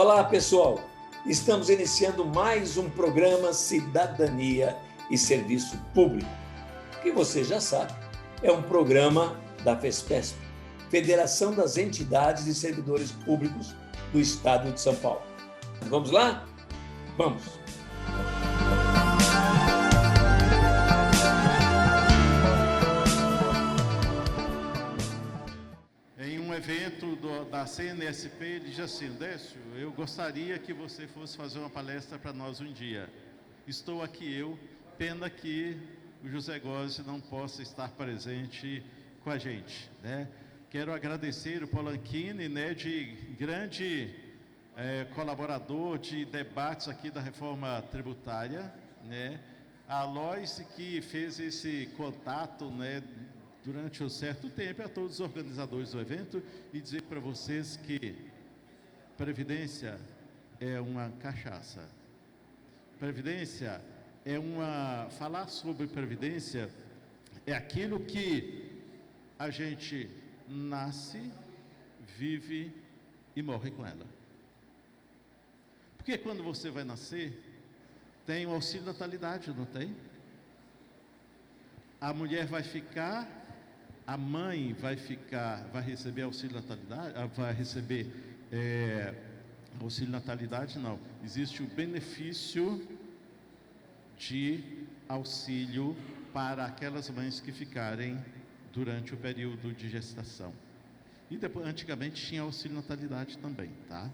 Olá, pessoal! Estamos iniciando mais um programa Cidadania e Serviço Público, que você já sabe, é um programa da FESPESP, Federação das Entidades e Servidores Públicos do Estado de São Paulo. Vamos lá? Vamos! Em um evento da CNSP, ele disse assim: Décio, eu gostaria que você fosse fazer uma palestra para nós um dia. Estou aqui eu, pena que o José Góes não possa estar presente com a gente, né? Quero agradecer o Polanchini, né, de grande colaborador de debates aqui da reforma tributária, né? A Lois, que fez esse contato, né, durante um certo tempo, a todos os organizadores do evento, e dizer para vocês que Previdência é uma cachaça. Previdência é falar sobre Previdência é aquilo que a gente nasce, vive e morre com ela. Porque quando você vai nascer, tem o auxílio natalidade, não tem? A mulher vai ficar, a mãe vai receber auxílio natalidade, vai receber auxílio natalidade, não. Existe o benefício de auxílio para aquelas mães que ficarem durante o período de gestação. E depois, antigamente tinha auxílio natalidade também, tá?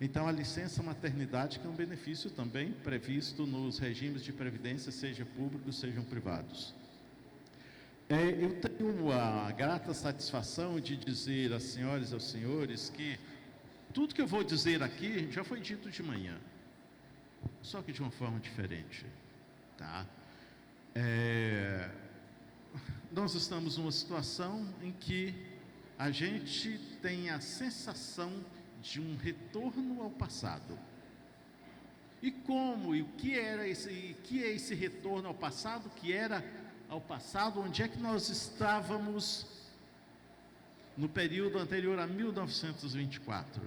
Então, a licença maternidade, que é um benefício também previsto nos regimes de previdência, seja públicos, sejam privados. Eu tenho a grata satisfação de dizer às senhoras e aos senhores que tudo que eu vou dizer aqui já foi dito de manhã, só que de uma forma diferente, tá? Nós estamos numa situação em que a gente tem a sensação de um retorno ao passado. E como? E o que é esse retorno ao passado? Que era ao passado? Onde é que nós estávamos no período anterior a 1924?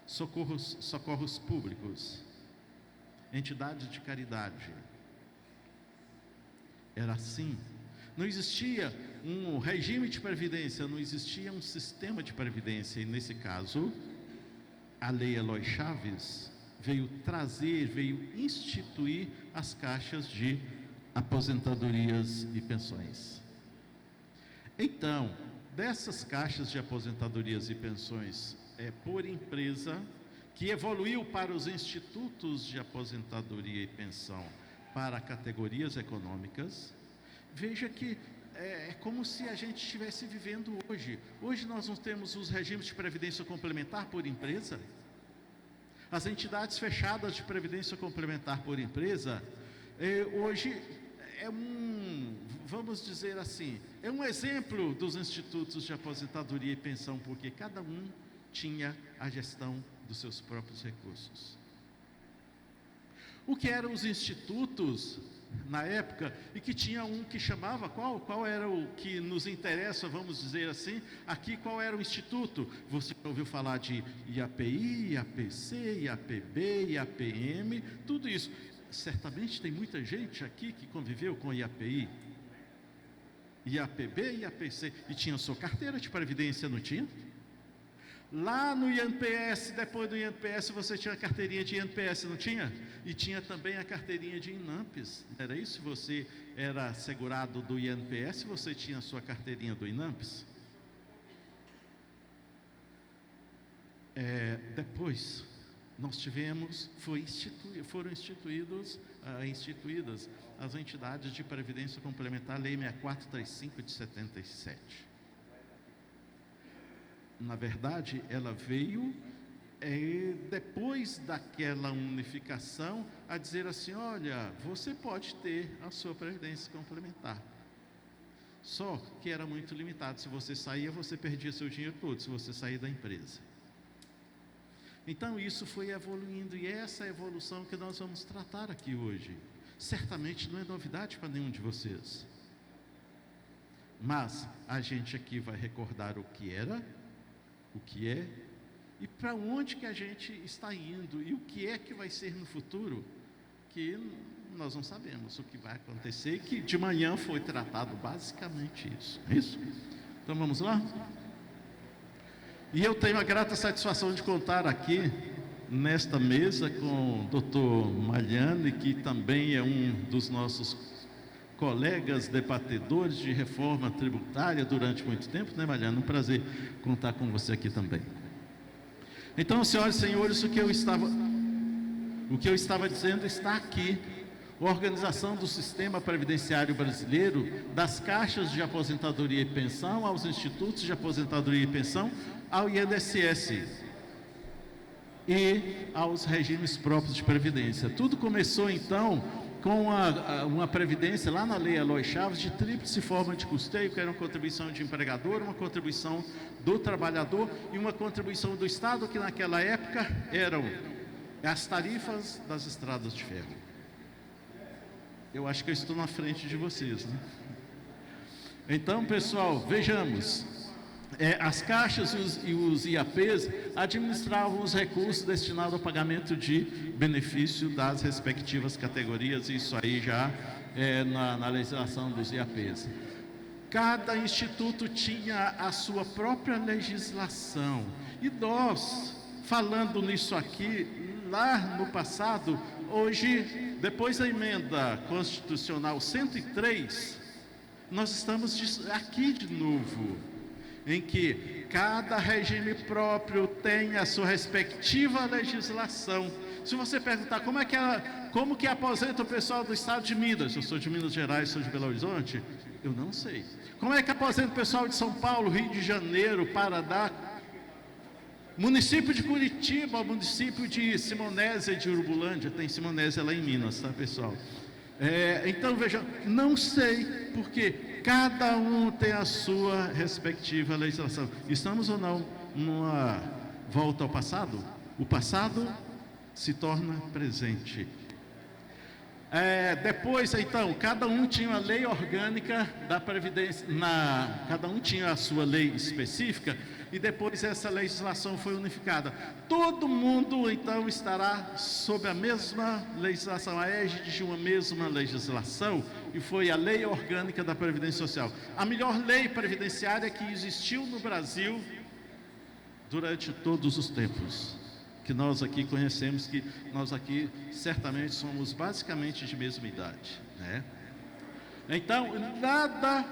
Socorros públicos, entidades de caridade. Era assim. Não existia um regime de previdência, não existia um sistema de previdência. E nesse caso, a Lei Eloy Chaves veio instituir as caixas de aposentadorias e pensões. Então, dessas caixas de aposentadorias e pensões por empresa, que evoluiu para os institutos de aposentadoria e pensão para categorias econômicas, veja que é como se a gente estivesse vivendo hoje. Hoje nós não temos os regimes de previdência complementar por empresa. As entidades fechadas de previdência complementar por empresa, hoje vamos dizer assim, é um exemplo dos institutos de aposentadoria e pensão, porque cada um tinha a gestão dos seus próprios recursos. O que eram os institutos na época, e que tinha um que chamava, qual era o que nos interessa, vamos dizer assim, aqui qual era o instituto? Você ouviu falar de IAPI, IAPC, IAPB, IAPM, tudo isso. Certamente tem muita gente aqui que conviveu com IAPI, IAPB, IAPC, e tinha sua carteira de previdência, não tinha? Lá no INPS, depois do INPS, você tinha a carteirinha de INPS, não tinha? E tinha também a carteirinha de INAMPS, não era isso? Você era segurado do INPS, você tinha a sua carteirinha do INAMPS? Depois, nós tivemos, foram instituídas as entidades de previdência complementar, Lei 6435 de 77. Na verdade, ela veio depois daquela unificação a dizer assim: olha, você pode ter a sua previdência complementar, só que era muito limitado. Se você saía, você perdia seu dinheiro todo, se você sair da empresa. Então isso foi evoluindo, e essa evolução que nós vamos tratar aqui hoje, certamente não é novidade para nenhum de vocês, mas a gente aqui vai recordar o que era, o que é e para onde que a gente está indo e o que é que vai ser no futuro, que nós não sabemos o que vai acontecer, que de manhã foi tratado basicamente isso. Então vamos lá? E eu tenho a grata satisfação de contar aqui nesta mesa com o Dr. Magliani, que também é um dos nossos colegas debatedores de reforma tributária durante muito tempo, né, Magliani? Um prazer contar com você aqui também. Então, senhoras e senhores, o que eu estava dizendo está aqui. A organização do sistema previdenciário brasileiro, das caixas de aposentadoria e pensão aos institutos de aposentadoria e pensão, ao INSS e aos regimes próprios de previdência. Tudo começou então com uma previdência lá na Lei Eloy Chaves de tríplice forma de custeio, que era uma contribuição de empregador, uma contribuição do trabalhador e uma contribuição do Estado, que naquela época eram as tarifas das estradas de ferro. Eu acho que eu estou na frente de vocês, né? Então, pessoal, vejamos. As caixas e os IAPs administravam os recursos destinados ao pagamento de benefício das respectivas categorias, isso aí já na legislação dos IAPs. Cada instituto tinha a sua própria legislação, e nós, falando nisso aqui, lá no passado, hoje, depois da emenda constitucional 103, nós estamos aqui de novo, em que cada regime próprio tem a sua respectiva legislação. Se você perguntar como que aposenta o pessoal do estado de Minas, eu sou de Minas Gerais, sou de Belo Horizonte, eu não sei. Como é que aposenta o pessoal de São Paulo, Rio de Janeiro, Paraná, município de Curitiba, município de Simonésia e de Urubolândia? Tem Simonésia lá em Minas, tá, pessoal? Então, veja, não sei, porque cada um tem a sua respectiva legislação. Estamos ou não numa volta ao passado? O passado se torna presente. Depois, então, cada um tinha a lei orgânica da Previdência, cada um tinha a sua lei específica, e depois essa legislação foi unificada. Todo mundo, então, estará sob a mesma legislação, a égide de uma mesma legislação, e foi a Lei Orgânica da Previdência Social. A melhor lei previdenciária que existiu no Brasil durante todos os tempos, que nós aqui conhecemos, que nós aqui certamente somos basicamente de mesma idade, né? Então, nada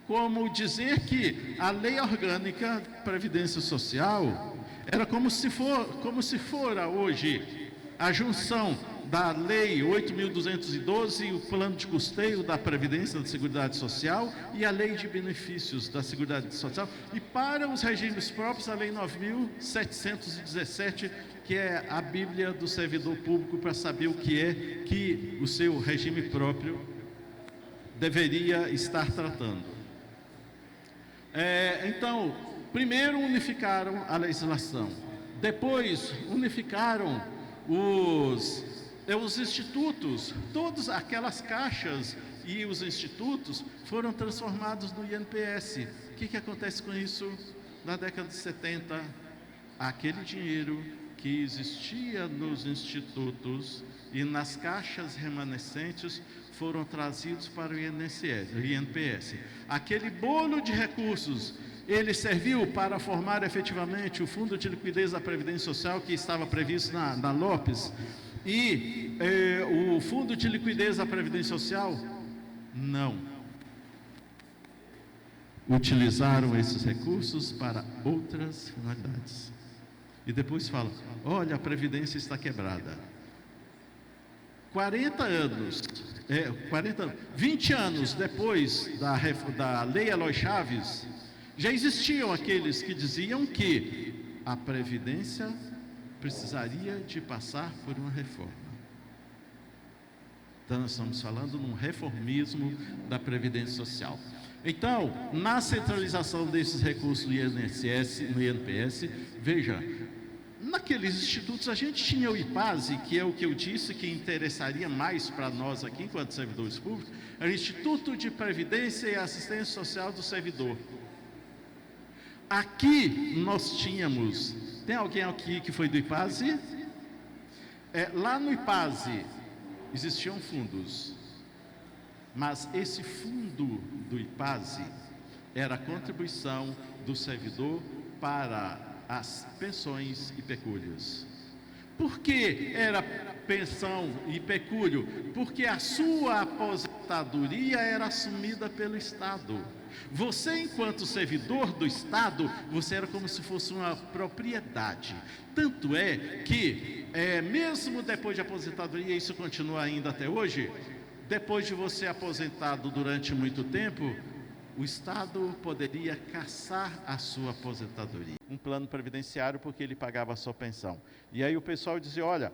como dizer que a Lei Orgânica da Previdência Social era como se fora hoje a junção da Lei 8.212, o plano de custeio da Previdência da Seguridade Social e a Lei de Benefícios da Seguridade Social, e para os regimes próprios a Lei 9.717, que é a Bíblia do servidor público para saber o que é que o seu regime próprio deveria estar tratando. Então, primeiro unificaram a legislação, depois unificaram os institutos, todas aquelas caixas e os institutos foram transformados no INPS. O que acontece com isso? Na década de 70, aquele dinheiro que existia nos institutos e nas caixas remanescentes foram trazidos para o INPS. Aquele bolo de recursos, ele serviu para formar efetivamente o Fundo de Liquidez da Previdência Social, que estava previsto na Lopes, e o Fundo de Liquidez da Previdência Social, não. Utilizaram esses recursos para outras finalidades. E depois falam, olha, a Previdência está quebrada. 20 anos depois da Lei Eloy Chaves, já existiam aqueles que diziam que a Previdência precisaria de passar por uma reforma. Então, nós estamos falando num reformismo da Previdência Social. Então, na centralização desses recursos no INPS, veja, naqueles institutos a gente tinha o IPASE, que é o que eu disse que interessaria mais para nós aqui, enquanto servidores públicos, é o Instituto de Previdência e Assistência Social do Servidor. Aqui nós tínhamos, tem alguém aqui que foi do IPASE? Lá no IPASE existiam fundos, mas esse fundo do IPASE era a contribuição do servidor para as pensões e pecúlios. Por que era pensão e pecúlio? Porque a sua aposentadoria era assumida pelo Estado. Você, enquanto servidor do Estado, você era como se fosse uma propriedade. Tanto é que, mesmo depois de aposentadoria, isso continua ainda até hoje, depois de você aposentado durante muito tempo, o Estado poderia caçar a sua aposentadoria. Um plano previdenciário porque ele pagava a sua pensão. E aí o pessoal dizia, olha,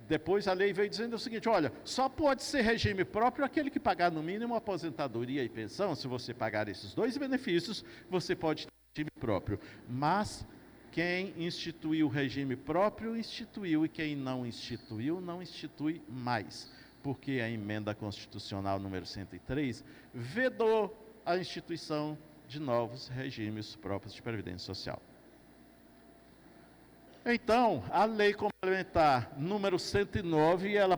depois a lei veio dizendo o seguinte, olha, só pode ser regime próprio aquele que pagar no mínimo aposentadoria e pensão. Se você pagar esses dois benefícios, você pode ter regime próprio. Mas quem instituiu o regime próprio, instituiu, e quem não instituiu, não institui mais. Porque a emenda constitucional número 103 vedou a instituição de novos regimes próprios de previdência social. Então, a lei complementar número 109, ela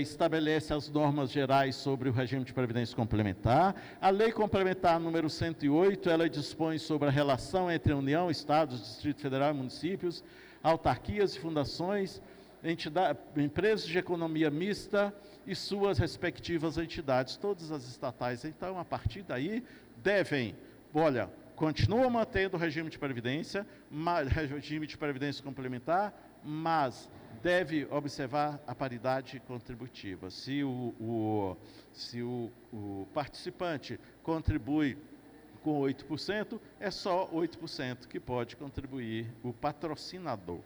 estabelece as normas gerais sobre o regime de previdência complementar. A lei complementar número 108, ela dispõe sobre a relação entre a União, Estados, Distrito Federal e municípios, autarquias e fundações, empresas de economia mista e suas respectivas entidades, todas as estatais. Então, a partir daí, continuam mantendo o regime de previdência complementar, mas deve observar a paridade contributiva. Se o participante contribui com 8%, é só 8% que pode contribuir o patrocinador.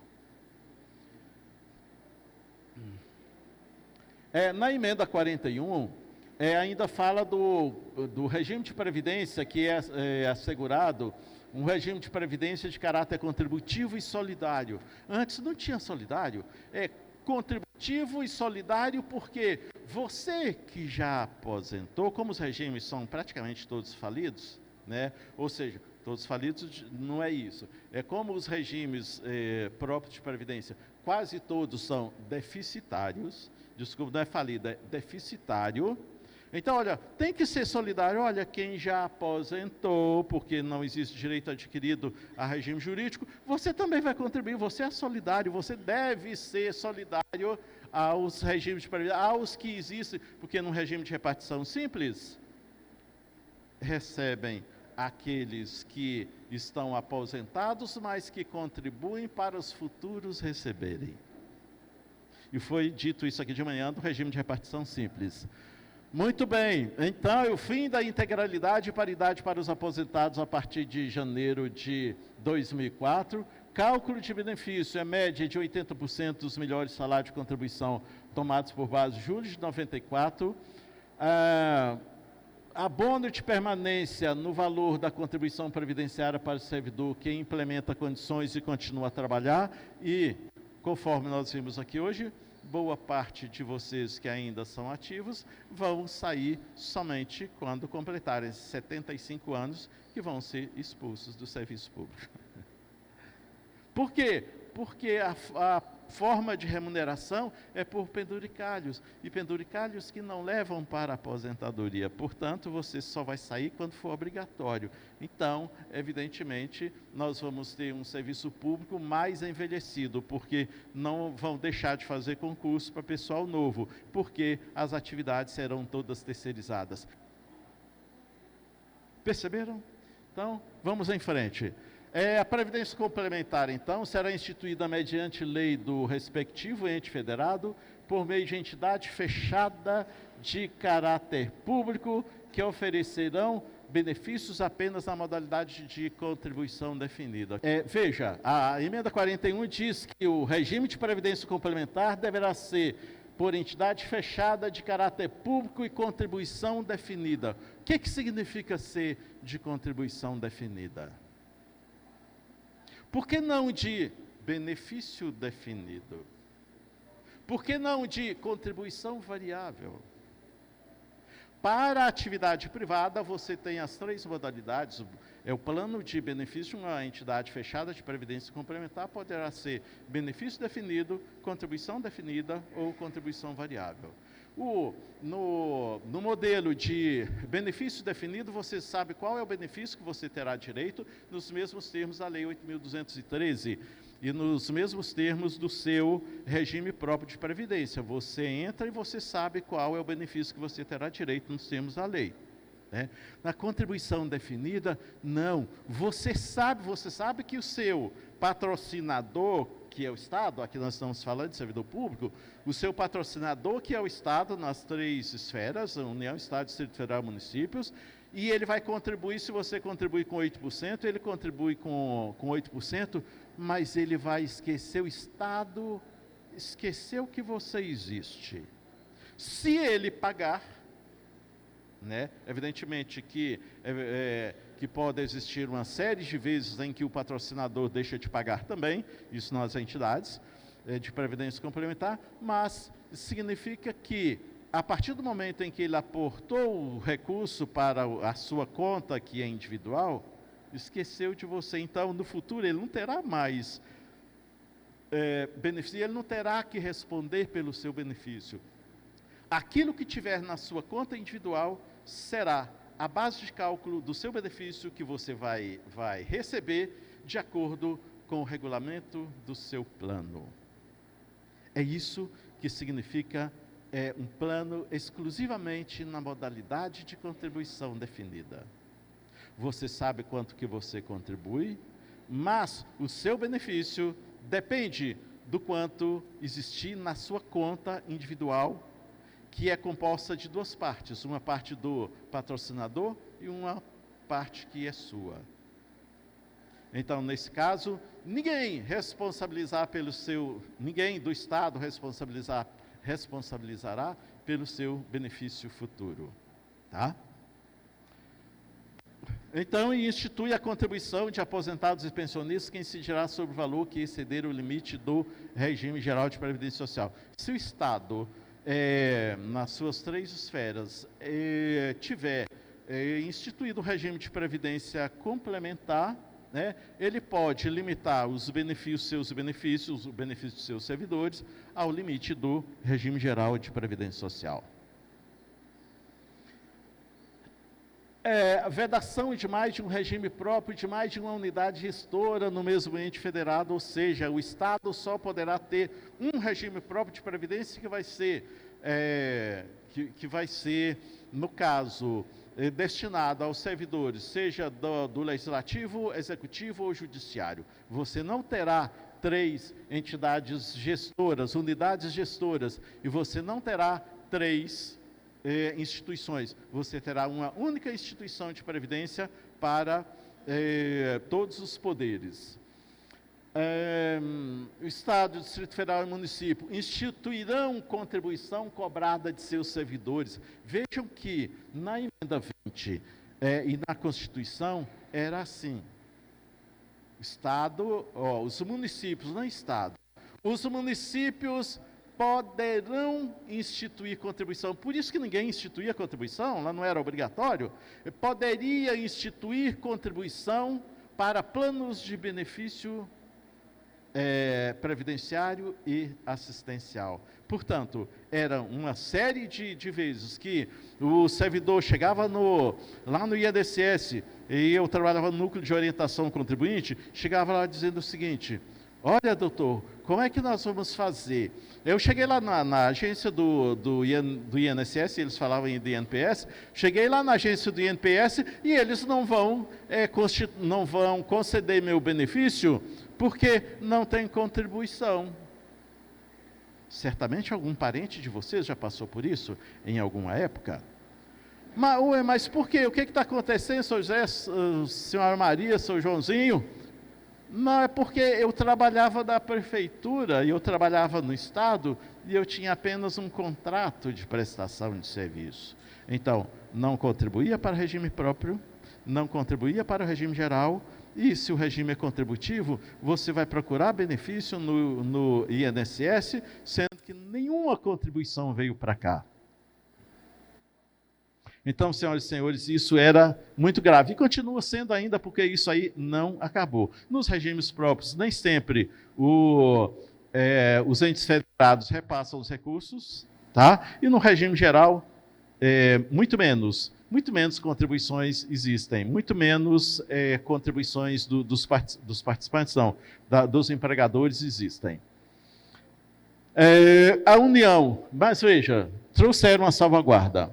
Na emenda 41, ainda fala do regime de previdência que é assegurado, um regime de previdência de caráter contributivo e solidário. Antes não tinha solidário, contributivo e solidário porque você que já aposentou, como os regimes são praticamente todos falidos, né? Ou seja, todos falidos não é isso, é como os regimes próprios de previdência, quase todos são deficitários, desculpa, não é falido, é deficitário. Então, olha, tem que ser solidário. Olha, quem já aposentou, porque não existe direito adquirido a regime jurídico, você também vai contribuir, você é solidário, você deve ser solidário aos regimes de previdência, aos que existem, porque no regime de repartição simples, recebem aqueles que estão aposentados, mas que contribuem para os futuros receberem. E foi dito isso aqui de manhã do regime de repartição simples. Muito bem, então é o fim da integralidade e paridade para os aposentados a partir de janeiro de 2004. Cálculo de benefício é média de 80% dos melhores salários de contribuição tomados por base de julho de 94. Abono de permanência no valor da contribuição previdenciária para o servidor que implementa condições e continua a trabalhar. E, conforme nós vimos aqui hoje, boa parte de vocês que ainda são ativos vão sair somente quando completarem 75 anos, que vão ser expulsos do serviço público. Por quê? Porque a forma de remuneração é por penduricalhos, e penduricalhos que não levam para a aposentadoria. Portanto, você só vai sair quando for obrigatório. Então, evidentemente, nós vamos ter um serviço público mais envelhecido, porque não vão deixar de fazer concurso para pessoal novo, porque as atividades serão todas terceirizadas. Perceberam? Então, vamos em frente. A Previdência Complementar, então, será instituída mediante lei do respectivo ente federado, por meio de entidade fechada de caráter público, que oferecerão benefícios apenas na modalidade de contribuição definida. Veja, a emenda 41 diz que o regime de Previdência Complementar deverá ser por entidade fechada de caráter público e contribuição definida. O que significa ser de contribuição definida? Por que não de benefício definido? Por que não de contribuição variável? Para a atividade privada, você tem as 3 modalidades. O plano de benefício de uma entidade fechada de previdência complementar poderá ser benefício definido, contribuição definida ou contribuição variável. No modelo de benefício definido, você sabe qual é o benefício que você terá direito nos mesmos termos da Lei 8.213 e nos mesmos termos do seu regime próprio de previdência. Você entra e você sabe qual é o benefício que você terá direito nos termos da lei. Na contribuição definida, não. Você sabe que o seu patrocinador, que é o Estado, aqui nós estamos falando de servidor público, o seu patrocinador, que é o Estado, nas 3 esferas, a União, Estado, Distrito Federal e municípios, e ele vai contribuir, se você contribuir com 8%, ele contribui com 8%, mas ele vai esquecer o Estado, esqueceu que você existe. Se ele pagar, evidentemente que pode existir uma série de vezes em que o patrocinador deixa de pagar também, isso nas entidades de previdência complementar, mas significa que a partir do momento em que ele aportou o recurso para a sua conta, que é individual, esqueceu de você. Então, no futuro, ele não terá mais benefício, ele não terá que responder pelo seu benefício. Aquilo que tiver na sua conta individual será a base de cálculo do seu benefício que você vai receber de acordo com o regulamento do seu plano. É isso que significa um plano exclusivamente na modalidade de contribuição definida. Você sabe quanto que você contribui, mas o seu benefício depende do quanto existir na sua conta individual, que é composta de 2 partes, uma parte do patrocinador e uma parte que é sua. Então, nesse caso, ninguém do Estado responsabilizará pelo seu benefício futuro, tá? Então, institui a contribuição de aposentados e pensionistas que incidirá sobre o valor que exceder o limite do regime geral de previdência social. Se o Estado, nas suas 3 esferas, tiver instituído um regime de previdência complementar, ele pode limitar os benefícios dos seus servidores ao limite do regime geral de previdência social. A vedação de mais de um regime próprio, de mais de uma unidade gestora no mesmo ente federado, ou seja, o Estado só poderá ter um regime próprio de previdência que vai ser, no caso, destinado aos servidores, seja do Legislativo, Executivo ou Judiciário. Você não terá 3 entidades gestoras, unidades gestoras, e você não terá 3 instituições. Você terá uma única instituição de previdência para todos os poderes. O Estado, o Distrito Federal e o município instituirão contribuição cobrada de seus servidores. Vejam que na emenda 20 e na Constituição era assim. Estado, os municípios, não Estado. Os municípios poderão instituir contribuição. Por isso que ninguém instituía contribuição, lá não era obrigatório. Poderia instituir contribuição para planos de benefício previdenciário e assistencial. Portanto, era uma série de vezes que o servidor chegava lá no INSS, e eu trabalhava no núcleo de orientação contribuinte, chegava lá dizendo o seguinte: olha, doutor, como é que nós vamos fazer? Eu cheguei lá na agência do INSS, eles falavam em INPS, cheguei lá na agência do INPS e eles não vão conceder meu benefício porque não tem contribuição. Certamente algum parente de vocês já passou por isso em alguma época. Mas por quê? O que está acontecendo, Sr. José, Senhora Maria, Sr. Joãozinho? Não, é porque eu trabalhava na prefeitura e eu trabalhava no Estado e eu tinha apenas um contrato de prestação de serviço. Então, não contribuía para o regime próprio, não contribuía para o regime geral, e se o regime é contributivo, você vai procurar benefício no INSS, sendo que nenhuma contribuição veio para cá. Então, senhoras e senhores, isso era muito grave. E continua sendo ainda, porque isso aí não acabou. Nos regimes próprios, nem sempre os entes federados repassam os recursos, tá? E no regime geral, muito menos contribuições existem, muito menos contribuições dos participantes, não, dos empregadores existem. A União, mas veja, trouxeram a salvaguarda.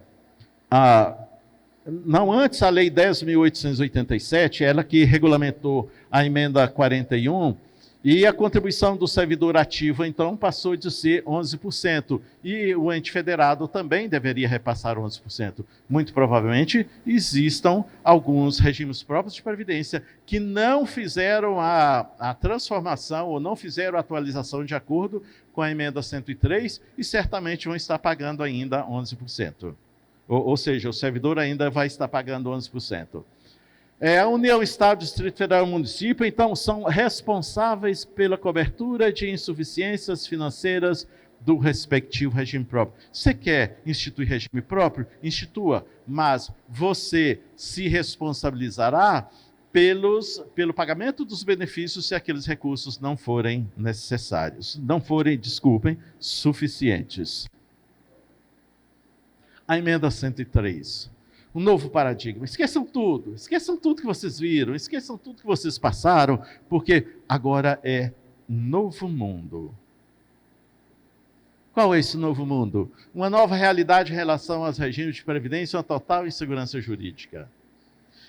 Não antes, a Lei 10.887, ela que regulamentou a emenda 41, e a contribuição do servidor ativo, então, passou de ser 11%. E o ente federado também deveria repassar 11%. Muito provavelmente, existam alguns regimes próprios de previdência que não fizeram a transformação ou não fizeram a atualização de acordo com a emenda 103 e certamente vão estar pagando ainda 11%. Ou seja, o servidor ainda vai estar pagando 11%. A União, Estado, Distrito Federal e Município, então, são responsáveis pela cobertura de insuficiências financeiras do respectivo regime próprio. Você quer instituir regime próprio? Institua, mas você se responsabilizará pelo pagamento dos benefícios se aqueles recursos não forem necessários, não forem, suficientes. A emenda 103. Um novo paradigma. Esqueçam tudo que vocês viram, esqueçam tudo que vocês passaram, porque agora é novo mundo. Qual é esse novo mundo? Uma nova realidade em relação aos regimes de previdência, uma total insegurança jurídica.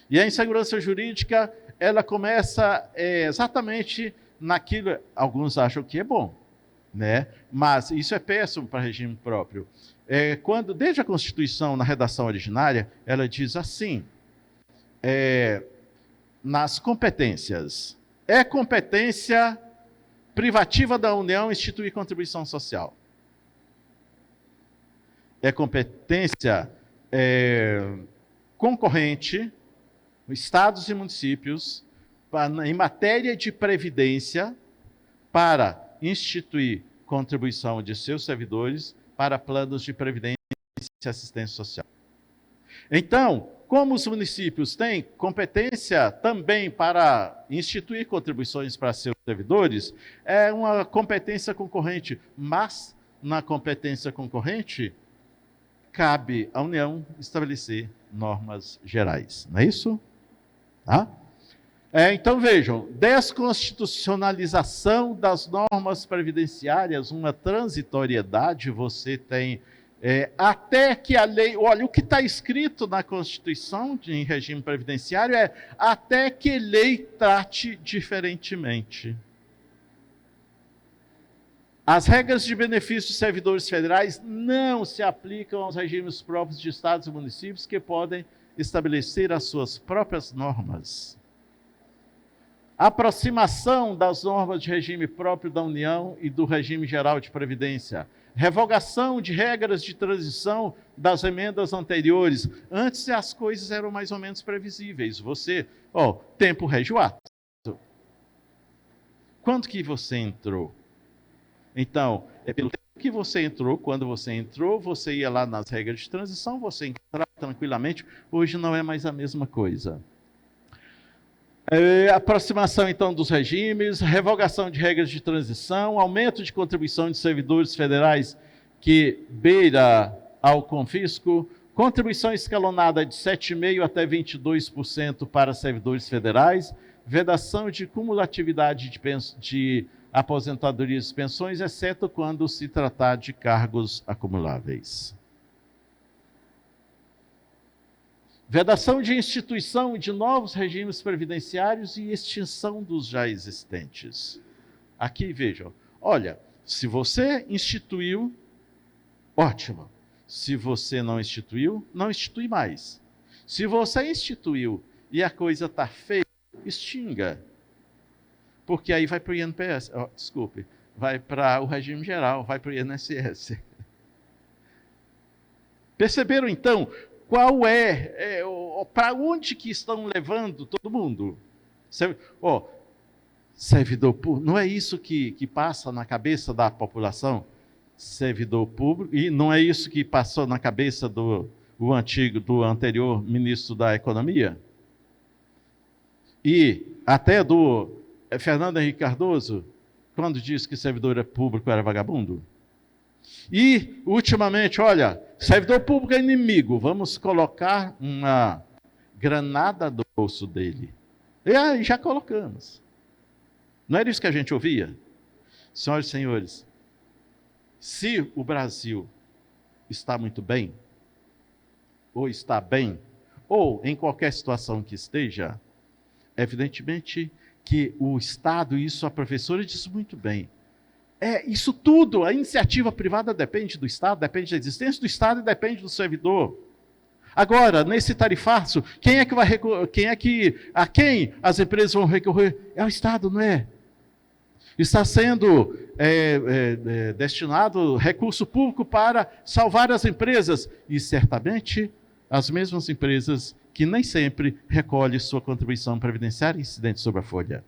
E a insegurança jurídica, ela começa exatamente naquilo, alguns acham que é bom, né? Mas isso é péssimo para regime próprio. Quando, desde a Constituição, na redação originária, ela diz assim, nas competências, é competência privativa da União instituir contribuição social. É competência concorrente, estados e municípios, em matéria de previdência, para instituir contribuição de seus servidores para planos de previdência e assistência social. Então, como os municípios têm competência também para instituir contribuições para seus servidores, é uma competência concorrente, mas na competência concorrente cabe à União estabelecer normas gerais, não é isso? Tá? Então vejam, desconstitucionalização das normas previdenciárias, uma transitoriedade você tem, até que a lei, olha, o que está escrito na Constituição em regime previdenciário é até que lei trate diferentemente. As regras de benefício de servidores federais não se aplicam aos regimes próprios de estados e municípios que podem estabelecer as suas próprias normas. Aproximação das normas de regime próprio da União e do regime geral de previdência. Revogação de regras de transição das emendas anteriores. Antes as coisas eram mais ou menos previsíveis. Tempo rege o ato. Quando que você entrou? Então, pelo tempo que você entrou, quando você entrou, você ia lá nas regras de transição, você entrava tranquilamente. Hoje não é mais a mesma coisa. Aproximação, então, dos regimes, revogação de regras de transição, aumento de contribuição de servidores federais que beira ao confisco, contribuição escalonada de 7,5% até 22% para servidores federais, vedação de cumulatividade de aposentadorias e pensões, exceto quando se tratar de cargos acumuláveis. Vedação de instituição de novos regimes previdenciários e extinção dos já existentes. Aqui, vejam, olha, se você instituiu, ótimo. Se você não instituiu, não institui mais. Se você instituiu e a coisa está feia, extinga. Porque aí vai para o INPS, vai para o regime geral, vai para o INSS. Perceberam, então, qual para onde que estão levando todo mundo? Servidor público, não é isso que passa na cabeça da população? Servidor público, e não é isso que passou na cabeça do do anterior ministro da Economia, e até do Fernando Henrique Cardoso, quando disse que servidor público era vagabundo. E, ultimamente, olha, servidor público é inimigo, vamos colocar uma granada no bolso dele. E aí já colocamos. Não era isso que a gente ouvia? Senhoras e senhores, se o Brasil está muito bem, ou está bem, ou em qualquer situação que esteja, evidentemente que o Estado, e isso a professora disse muito bem, isso tudo, a iniciativa privada depende do Estado, depende da existência do Estado e depende do servidor. Agora, nesse tarifaço, a quem as empresas vão recorrer? É o Estado, não é? Está sendo destinado recurso público para salvar as empresas, e certamente as mesmas empresas que nem sempre recolhem sua contribuição previdenciária incidente sobre a folha.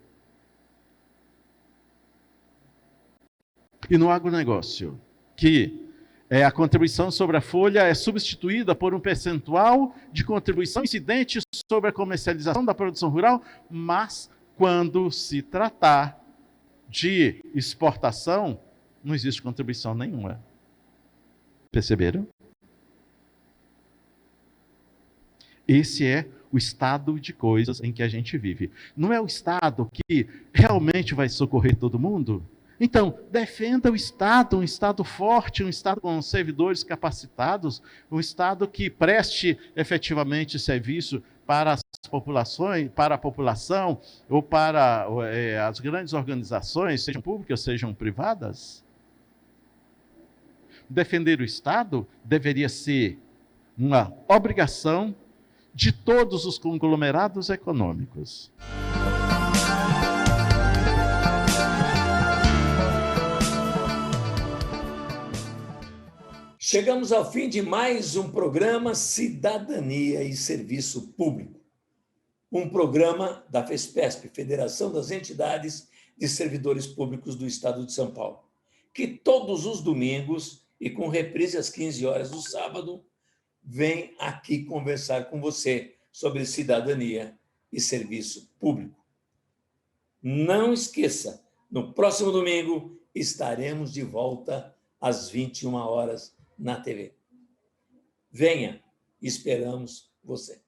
E no agronegócio, que a contribuição sobre a folha é substituída por um percentual de contribuição incidente sobre a comercialização da produção rural, mas quando se tratar de exportação, não existe contribuição nenhuma. Perceberam? Esse é o estado de coisas em que a gente vive. Não é o Estado que realmente vai socorrer todo mundo? Então, defenda o Estado, um Estado forte, um Estado com servidores capacitados, um Estado que preste efetivamente serviço para as populações, para a população ou para as grandes organizações, sejam públicas, sejam privadas. Defender o Estado deveria ser uma obrigação de todos os conglomerados econômicos. Chegamos ao fim de mais um programa Cidadania e Serviço Público. Um programa da FESPESP, Federação das Entidades de Servidores Públicos do Estado de São Paulo, que todos os domingos e com reprise às 15 horas do sábado, vem aqui conversar com você sobre cidadania e serviço público. Não esqueça, no próximo domingo estaremos de volta às 21 horas na TV. Venha, esperamos você.